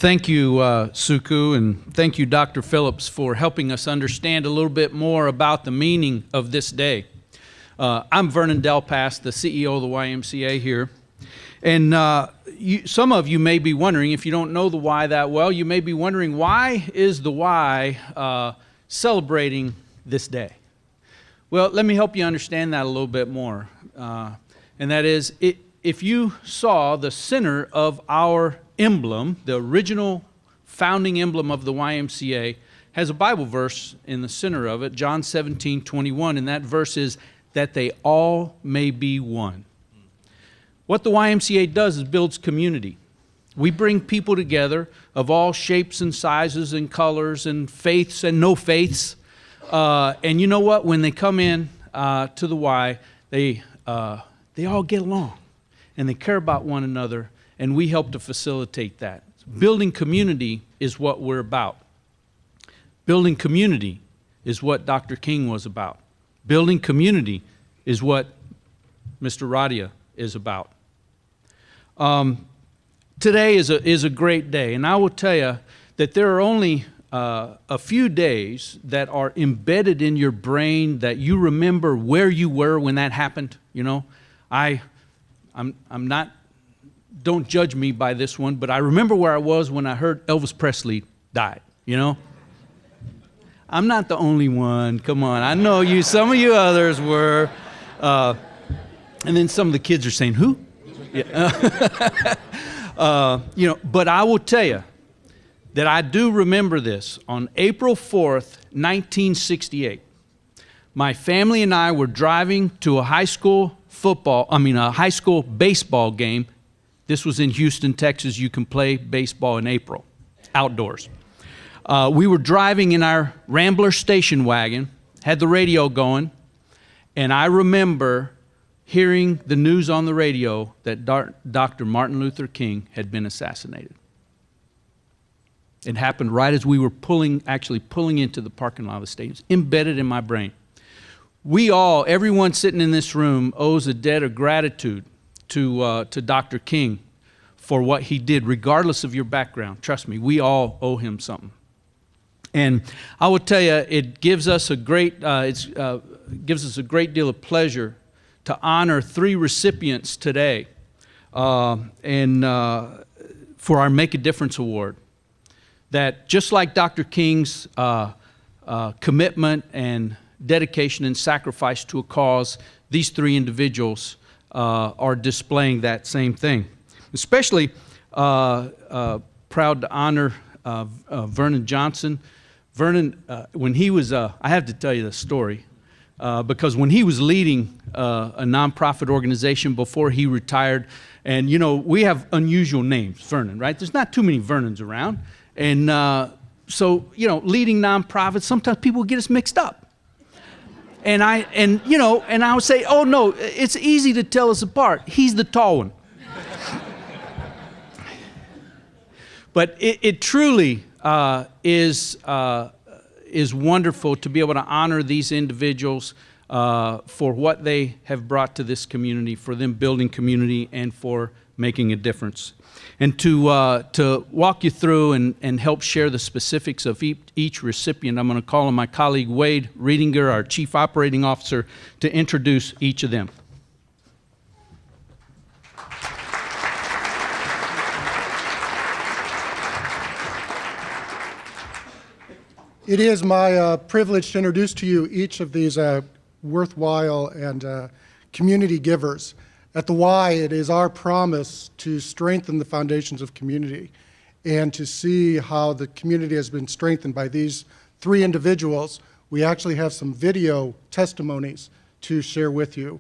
Thank you, Suku, and thank you, Dr. Phillips, for helping us understand a little bit more about the meaning of this day. I'm Vernon Delpesce, the CEO of the YMCA here, and some of you may be wondering, if you don't know the Y that well, you may be wondering, why is the Y celebrating this day? Well, let me help you understand that a little bit more, and that is, if you saw the center of our emblem, the original founding emblem of the YMCA, has a Bible verse in the center of it, John 17:21, and that verse is, that they all may be one. What the YMCA does is builds community. We bring people together of all shapes and sizes and colors and faiths and no faiths. And you know what? When they come in to the Y, they all get along and they care about one another, and we help to facilitate that. Building community is what we're about. Building community is what Dr. King was about. Building community is what Mr. Radia is about. Today is a great day, and I will tell you that there are only a few days that are embedded in your brain that you remember where you were when that happened. You know, I'm not, don't judge me by this one, but I remember where I was when I heard Elvis Presley died, you know. I'm not the only one, come on, I know you, some of you others were. And then some of the kids are saying, who? Yeah. You know, but I will tell you that I do remember this. On April 4th, 1968, my family and I were driving to a high school baseball game. This was in Houston, Texas. You can play baseball in April, outdoors. We were driving in our Rambler station wagon, had the radio going, and I remember hearing the news on the radio that Dr. Martin Luther King had been assassinated. It happened right as we were actually pulling into the parking lot of the stadium. It's embedded in my brain. We all, everyone sitting in this room, owes a debt of gratitude to Dr. King for what he did, regardless of your background. Trust me, we all owe him something. And I will tell you, it gives us a great, gives us a great deal of pleasure to honor 3 recipients today, for our Make a Difference Award. That just like Dr. King's commitment and dedication and sacrifice to a cause, these 3 individuals are displaying that same thing. Especially proud to honor Vernon Johnson. Vernon, when he was, I have to tell you the story, because when he was leading a nonprofit organization before he retired, and you know, we have unusual names, Vernon, right? There's not too many Vernons around. And so, you know, leading nonprofits, sometimes people get us mixed up. And I would say, oh no, it's easy to tell us apart. He's the tall one. But it truly is wonderful to be able to honor these individuals for what they have brought to this community, for them building community and for making a difference. And to walk you through and help share the specifics of each recipient, I'm going to call on my colleague Wade Riedinger, our Chief Operating Officer, to introduce each of them. It is my privilege to introduce to you each of these worthwhile and community givers. At the Y, it is our promise to strengthen the foundations of community and to see how the community has been strengthened by these 3 individuals. We actually have some video testimonies to share with you.